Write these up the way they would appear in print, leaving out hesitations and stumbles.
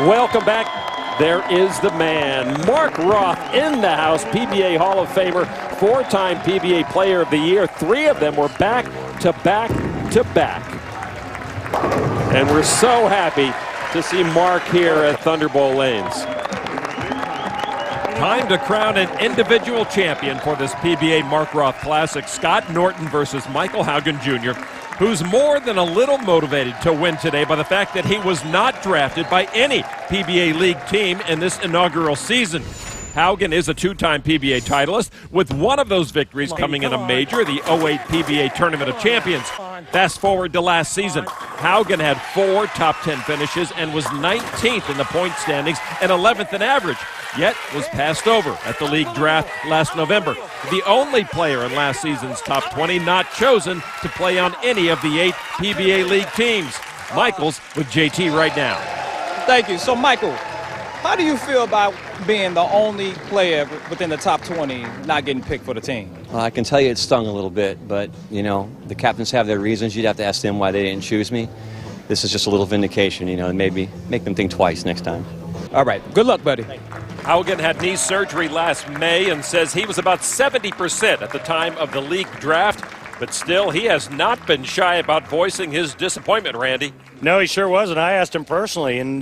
Welcome back. There is the man, Mark Roth, in the house, PBA Hall of Famer, 4-time PBA Player of the Year. 3 of them were back to back to back. And we're so happy to see Mark here at Thunderbolt Lanes. Time to crown an individual champion for this PBA Mark Roth Classic. Scott Norton versus Michael Haugen Jr., who's more than a little motivated to win today by the fact that he was not drafted by any PBA League team in this inaugural season. Haugen is a 2-time PBA titleist, with one of those victories coming in a major, the 08 PBA Tournament of Champions. Fast forward to last season, Haugen had 4 top 10 finishes and was 19th in the point standings and 11th in average, yet was passed over at the league draft last November. The only player in last season's top 20 not chosen to play on any of the 8 PBA League teams. Michael's with JT right now. Thank you. So, Michael, how do you feel about being the only player within the top 20 not getting picked for the team? Well, I can tell you it stung a little bit, but, you know, the captains have their reasons. You'd have to ask them why they didn't choose me. This is just a little vindication, you know, and maybe make them think twice next time. All right. Good luck, buddy. Haugen had knee surgery last May and says he was about 70% at the time of the league draft, but still he has not been shy about voicing his disappointment, Randy. No, he sure wasn't. I asked him personally, and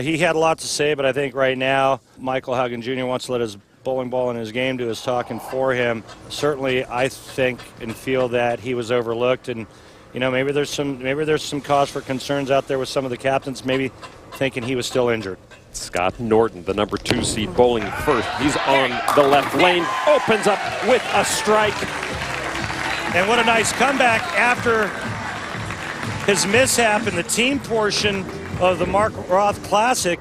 he had a lot to say, but I think right now Michael Haugen Jr. wants to let his bowling ball in his game do his talking for him. Certainly, I think and feel that he was overlooked, and you know, maybe there's some cause for concerns out there with some of the captains, maybe thinking he was still injured. Scott Norton, the number 2 seed, bowling first. He's on the left lane, opens up with a strike. And what a nice comeback after his mishap in the team portion of the Mark Roth Classic.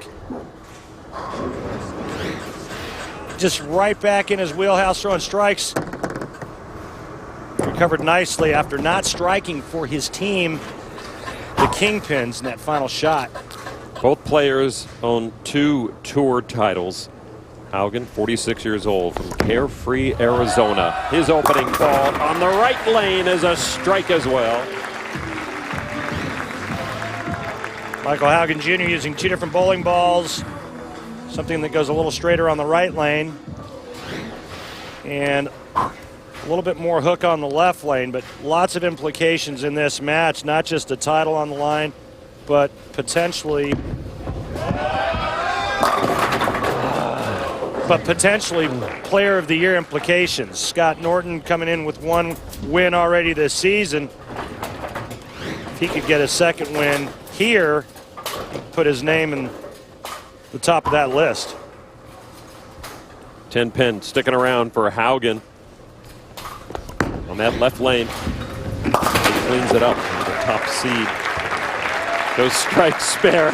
Just right back in his wheelhouse, throwing strikes. Recovered nicely after not striking for his team, the Kingpins, in that final shot. Both players own 2 tour titles. Haugen, 46 years old, from Carefree, Arizona. His opening ball on the right lane is a strike as well. Michael Haugen Jr. using 2 different bowling balls. Something that goes a little straighter on the right lane. And a little bit more hook on the left lane, but lots of implications in this match. Not just a title on the line, but potentially Player of the Year implications. Scott Norton coming in with 1 win already this season. If he could get a 2nd win here, put his name in the top of that list. 10 pin sticking around for Haugen on that left lane. He cleans it up. The top seed. Those strikes spare.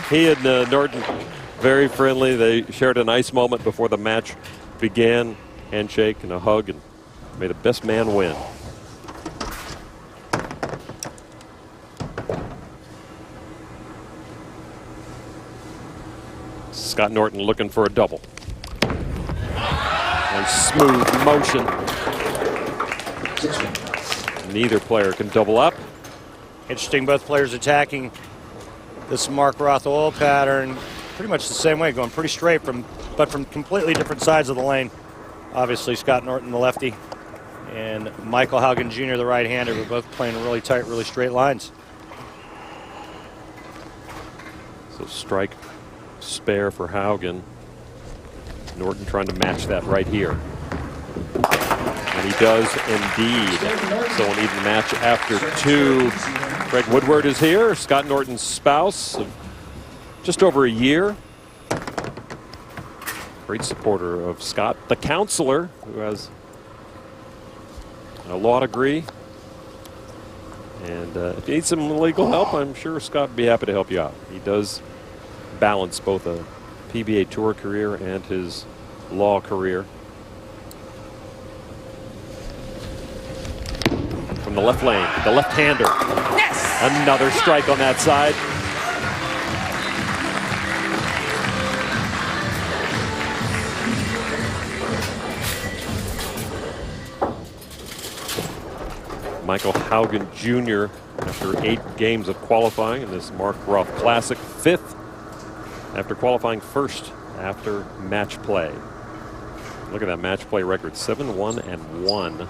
He and Norton very friendly. They shared a nice moment before the match began. Handshake and a hug, and may the best man win. Scott Norton looking for a double. Nice smooth motion. Neither player can double up. Interesting, both players attacking this Mark Roth oil pattern pretty much the same way, going pretty straight but from completely different sides of the lane. Obviously, Scott Norton, the lefty, and Michael Haugen Jr., the right-hander, were both playing really tight, really straight lines. So strike spare for Haugen. Norton trying to match that right here. And he does indeed. So an even match after 2. Greg Woodward is here, Scott Norton's spouse of just over a year. Great supporter of Scott, the counselor, who has a law degree. And if you need some legal help, I'm sure Scott would be happy to help you out. He does balance both a PBA Tour career and his law career. From the left lane, the left-hander. Yes! Another strike on that side. Michael Haugen Jr. after 8 games of qualifying in this Mark Roth Classic, 5th after qualifying, 1st after match play. Look at that match play record, 7-1-1.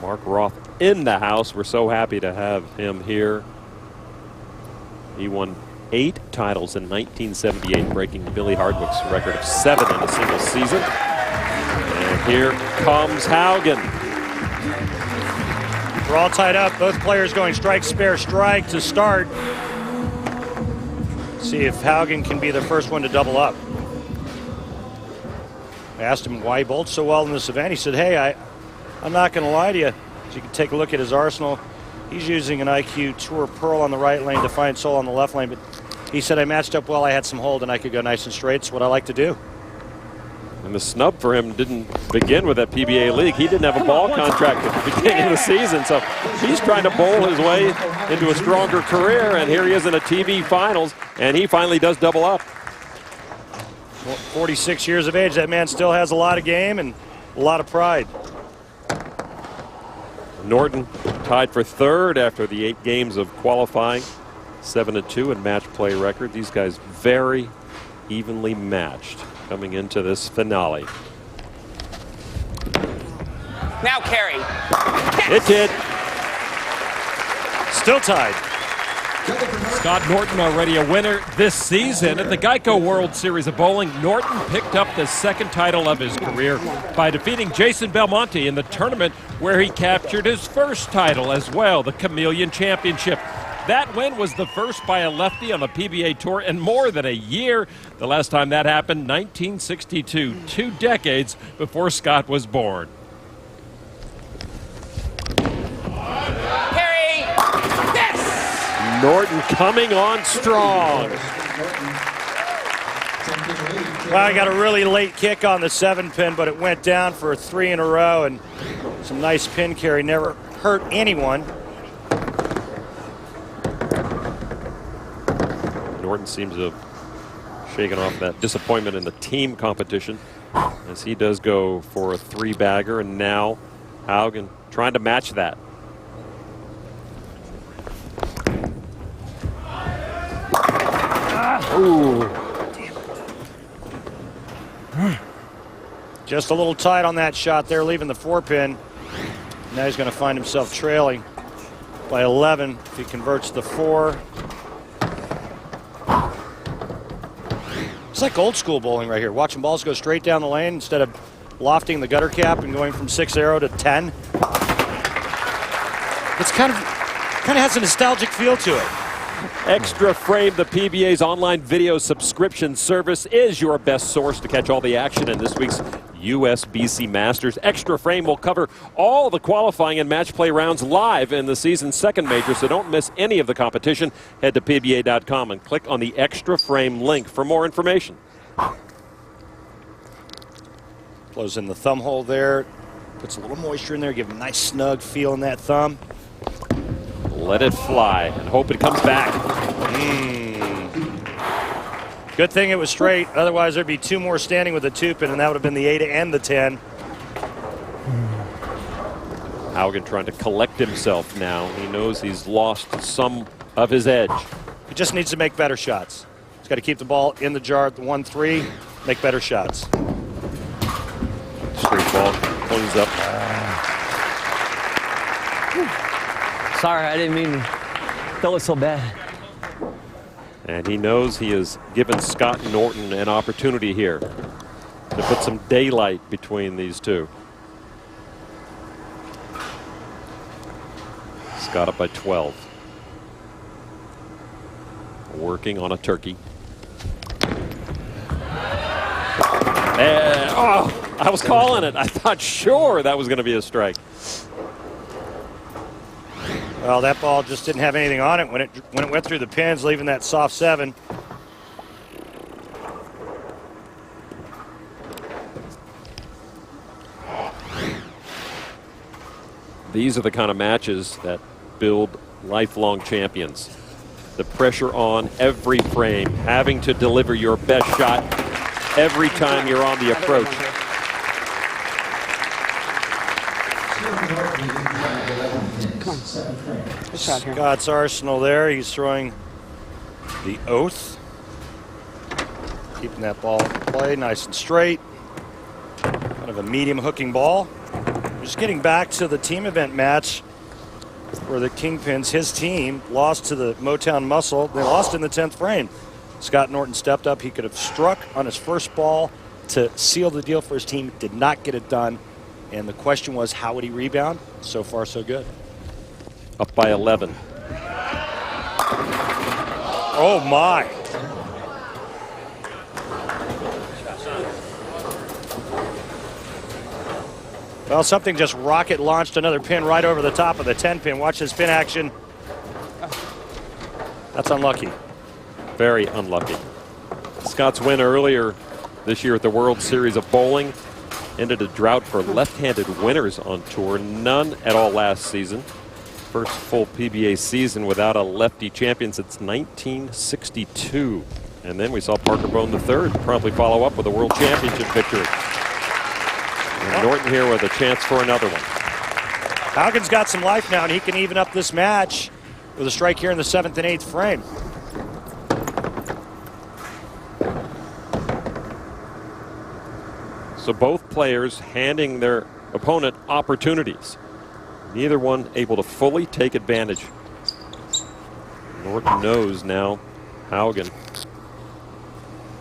Mark Roth in the house. We're so happy to have him here. He won 8 titles in 1978, breaking Billy Hardwick's record of 7 in a single season. And here comes Haugen. We're all tied up. Both players going strike, spare, strike to start. See if Haugen can be the first one to double up. I asked him why he bowled so well in this event. He said, hey, I'm not going to lie to you. As you can take a look at his arsenal, he's using an IQ Tour Pearl on the right lane, Defiant Soul on the left lane. But he said, I matched up well. I had some hold and I could go nice and straight. It's what I like to do. And the snub for him didn't begin with that PBA league. He didn't have a ball contract at the beginning of the season, so he's trying to bowl his way into a stronger career, and here he is in a TV finals, and he finally does double up. 46 years of age, that man still has a lot of game and a lot of pride. Norton tied for 3rd after the 8 games of qualifying, 7-2 in match play record. These guys very evenly matched coming into this finale. Now carry. It did. Still tied. Scott Norton already a winner this season at the Geico World Series of Bowling. Norton picked up the 2nd title of his career by defeating Jason Belmonte in the tournament where he captured his 1st title as well, the Chameleon Championship. That win was the first by a lefty on the PBA Tour in more than a year. The last time that happened, 1962, 2 decades before Scott was born. Carry. Yes. Norton coming on strong. Well, I got a really late kick on the 7-pin, but it went down for 3 in a row, and some nice pin carry. Never hurt anyone. Norton seems to have shaken off that disappointment in the team competition as he does go for a 3-bagger, and now Haugen trying to match that. Ooh. Just a little tight on that shot there, leaving the 4-pin. Now he's going to find himself trailing by 11 if he converts the 4. It's like old school bowling right here. Watching balls go straight down the lane instead of lofting the gutter cap and going from 6-0 to 10. It's kind of has a nostalgic feel to it. Extra Frame, the PBA's online video subscription service, is your best source to catch all the action in this week's USBC Masters. Extra Frame will cover all the qualifying and match play rounds live in the season's 2nd major, so don't miss any of the competition. Head to PBA.com and click on the Extra Frame link for more information. Blows in the thumb hole there. Puts a little moisture in there, give him a nice snug feel in that thumb. Let it fly and hope it comes back. Good thing it was straight. Otherwise, there'd be 2 more standing with the 2-pin, and that would have been the 8 and the 10. Haugen trying to collect himself now. He knows he's lost some of his edge. He just needs to make better shots. He's got to keep the ball in the jar at the 1-3, make better shots. Straight ball cleans up. Sorry, I didn't mean to. That was so bad. And he knows he has given Scott Norton an opportunity here to put some daylight between these two. Scott up by 12. Working on a turkey. And, oh, I was calling it. I thought sure that was going to be a strike. Well, that ball just didn't have anything on it when it went through the pins, leaving that soft 7. These are the kind of matches that build lifelong champions. The pressure on every frame, having to deliver your best shot every time you're on the approach. Come on. Good shot here. Scott's arsenal there. He's throwing the Oath. Keeping that ball in play nice and straight. Kind of a medium hooking ball. Just getting back to the team event match where the Kingpins, his team, lost to the Motown Muscle. They lost in the 10th frame. Scott Norton stepped up. He could have struck on his first ball to seal the deal for his team. Did not get it done. And the question was, how would he rebound? So far, so good. Up by 11. Oh, my. Well, something just rocket launched another pin right over the top of the 10 pin. Watch this pin action. That's unlucky. Very unlucky. Scott's win earlier this year at the World Series of Bowling ended a drought for left-handed winners on tour. None at all last season. First full PBA season without a lefty champion since 1962. And then we saw Parker Bone III promptly follow up with a World Championship victory. And Norton here with a chance for another one. Haugen's got some life now, and he can even up this match with a strike here in the 7th and 8th frame. So both players handing their opponent opportunities. Neither one able to fully take advantage. Norton knows now Haugen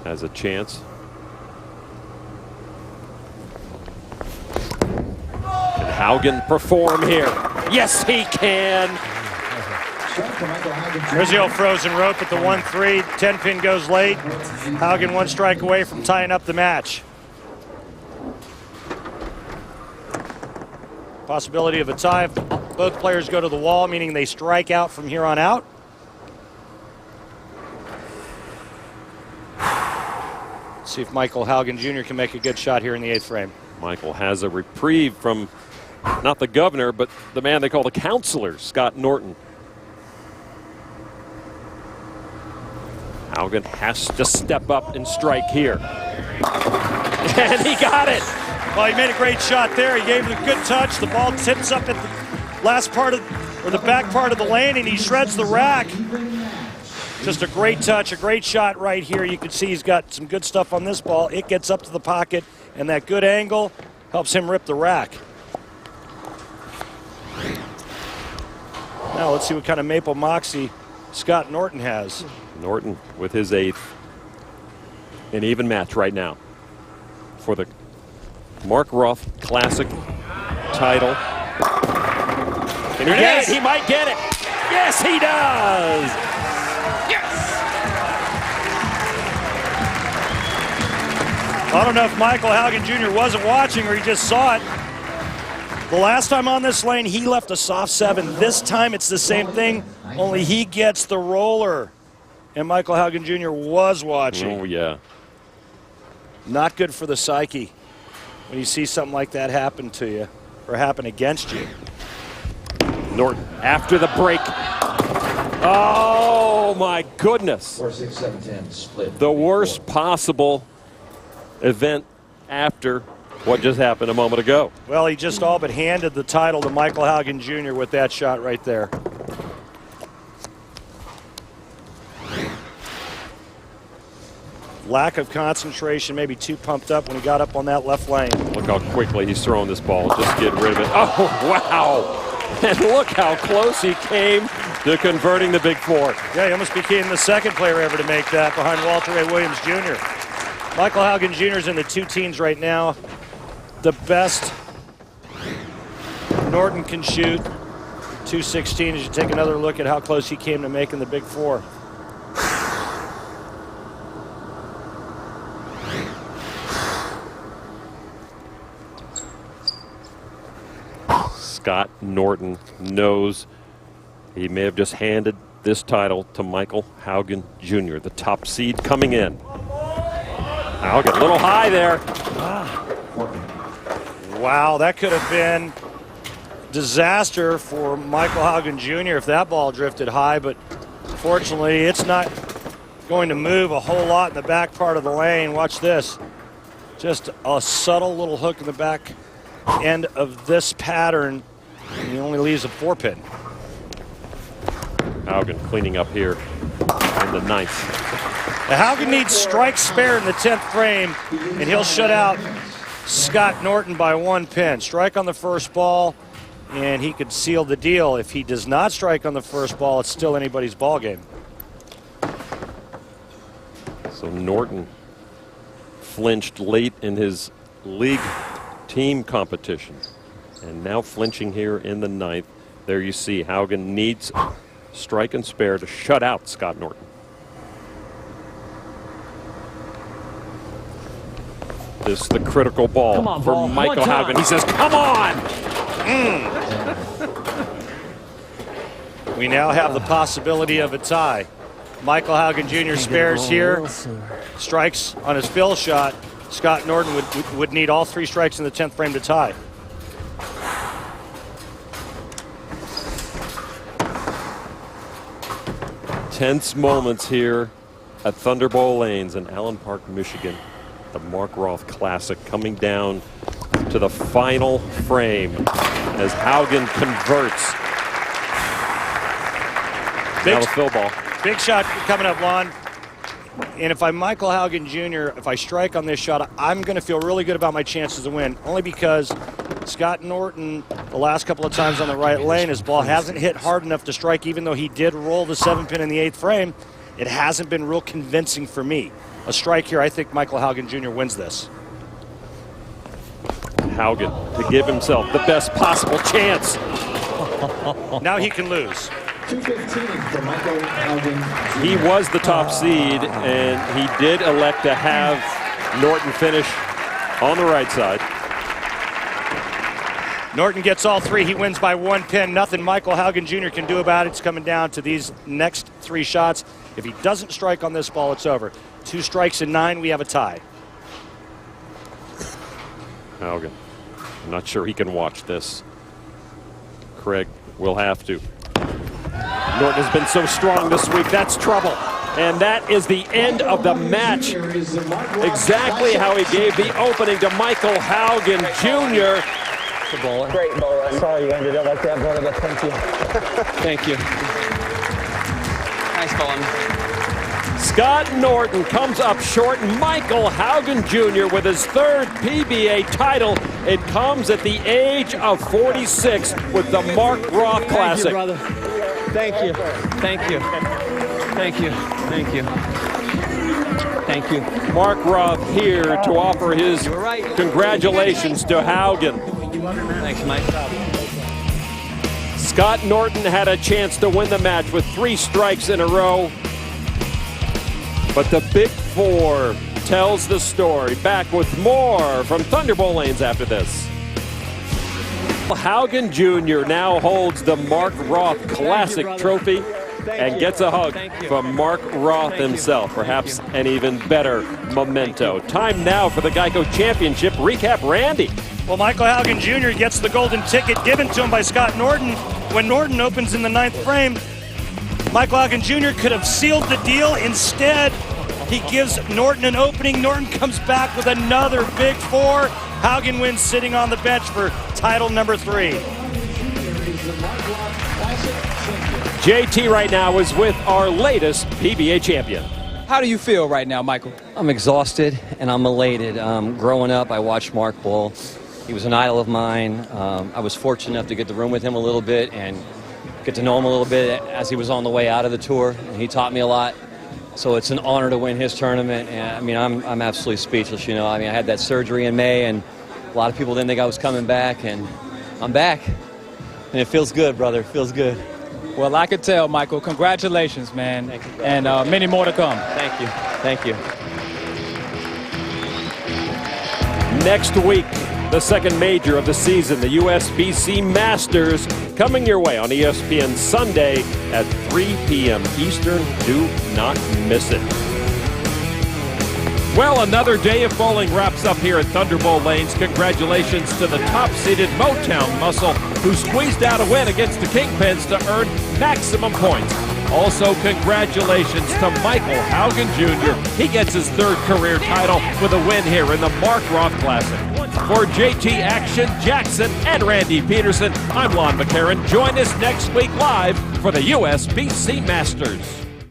has a chance. Can Haugen perform here? Yes, he can. There's the old frozen rope at the 1-3. 10 pin goes late. Haugen one strike away from tying up the match. Possibility of a tie if both players go to the wall, meaning they strike out from here on out. Let's see if Michael Haugen Jr. can make a good shot here in the 8th frame. Michael has a reprieve from not the governor, but the man they call the counselor, Scott Norton. Haugen has to step up and strike here. And he got it. Well, he made a great shot there. He gave it a good touch. The ball tips up at the last part of, or the back part of the lane, and he shreds the rack. Just a great touch, a great shot right here. You can see he's got some good stuff on this ball. It gets up to the pocket, and that good angle helps him rip the rack. Now let's see what kind of maple moxie Scott Norton has. Norton with his 8th. An even match right now for the Mark Roth Classic title. Can he get it? He might get it. Yes, he does. Yes! I don't know if Michael Haugen Jr. wasn't watching or he just saw it. The last time on this lane, he left a soft 7. This time it's the same thing, only he gets the roller. And Michael Haugen Jr. was watching. Oh, yeah. Not good for the psyche when you see something like that happen to you or happen against you. Norton after the break. Oh, my goodness. 4, 6, 7, 10, split. The worst possible event after what just happened a moment ago. Well, he just all but handed the title to Michael Haugen Jr. with that shot right there. Lack of concentration, maybe too pumped up when he got up on that left lane. Look how quickly he's throwing this ball. Just get rid of it. Oh, wow. And look how close he came to converting the big 4. Yeah, he almost became the second player ever to make that behind Walter Ray Williams Jr. Michael Haugen Jr. is in the 2 teens right now. The best Norton can shoot, 216, as you take another look at how close he came to making the big 4. Scott Norton knows he may have just handed this title to Michael Haugen Jr., the top seed coming in. Haugen, a little high there. Wow, that could have been disaster for Michael Haugen Jr. if that ball drifted high, but fortunately it's not going to move a whole lot in the back part of the lane. Watch this. Just a subtle little hook in the back end of this pattern, and he only leaves a 4 pin. Haugen cleaning up here in the 9th. Now, Haugen needs strike spare in the 10th frame, and he'll shut out Scott Norton by 1 pin. Strike on the first ball, and he could seal the deal. If he does not strike on the first ball, it's still anybody's ball game. So Norton flinched late in his league team competition, and now flinching here in the 9th. There you see Haugen needs strike and spare to shut out Scott Norton. This is the critical ball on, for ball. Michael One time. Haugen. He says, come on! We now have the possibility of a tie. Michael Haugen Jr. spares here, strikes on his fill shot. Scott Norton would need all 3 strikes in the 10th frame to tie. Tense moments here at Thunderbolt Lanes in Allen Park, Michigan. The Mark Roth Classic coming down to the final frame as Haugen converts. Now the fill ball. Big shot coming up, Lon. And if I'm Michael Haugen Jr., if I strike on this shot, I'm going to feel really good about my chances to win, only because Scott Norton, the last couple of times on the right lane, his ball hasn't hit hard enough to strike, even though he did roll the 7-pin in the 8th frame. It hasn't been real convincing for me. A strike here, I think Michael Haugen Jr. wins this. Haugen to give himself the best possible chance. Now he can lose. 215 for Michael Haugen. He was the top seed, and he did elect to have Norton finish on the right side. Norton gets all 3. He wins by 1 pin. Nothing Michael Haugen Jr. can do about it. It's coming down to these next 3 shots. If he doesn't strike on this ball, it's over. 2 strikes in 9, we have a tie. Haugen, I'm not sure he can watch this. Craig will have to. Norton has been so strong this week. That's trouble. And that is the end of the match. Exactly how he gave the opening to Michael Haugen Jr. Great bowler. Sorry you ended up like that, brother, but thank you. Thank you. Nice bowling. Scott Norton comes up short. Michael Haugen Jr. with his 3rd PBA title. It comes at the age of 46 with the Mark Roth Classic. Thank you, brother. Thank you. Thank you. Thank you. Thank you. Thank you. Mark Roth here to offer his congratulations to Haugen. Thanks, Mike. Scott Norton had a chance to win the match with 3 strikes in a row. But the Big 4 tells the story. Back with more from Thunderbolt Lanes after this. Haugen Jr. now holds the Mark Roth Classic trophy and gets a hug from Mark Roth himself. Perhaps an even better memento. Time now for the Geico Championship recap. Randy. Well, Michael Haugen Jr. gets the golden ticket given to him by Scott Norton. When Norton opens in the 9th frame, Michael Haugen Jr. could have sealed the deal. Instead, he gives Norton an opening. Norton comes back with another Big 4. Haugen wins sitting on the bench for title number 3. JT right now is with our latest PBA champion. How do you feel right now, Michael? I'm exhausted and I'm elated. Growing up, I watched Mark bowl. He was an idol of mine. I was fortunate enough to get to room with him a little bit and get to know him a little bit as he was on the way out of the tour. And he taught me a lot. So it's an honor to win his tournament. And I mean, I'm absolutely speechless. You know, I mean, I had that surgery in May, and a lot of people didn't think I was coming back, and I'm back. And it feels good, brother. It feels good. Well, I could tell, Michael. Congratulations, man. Thank you. And many more to come. Thank you. Thank you. Next week, the second major of the season, the USBC Masters, coming your way on ESPN Sunday at 3 p.m. Eastern. Do not miss it. Well, another day of bowling wraps up here at Thunderbolt Lanes. Congratulations to the top-seeded Motown Muscle, who squeezed out a win against the Kingpins to earn maximum points. Also, congratulations to Michael Haugen Jr. He gets his 3rd career title with a win here in the Mark Roth Classic. For JT Action Jackson and Randy Peterson, I'm Lon McCarron. Join us next week live for the USBC Masters.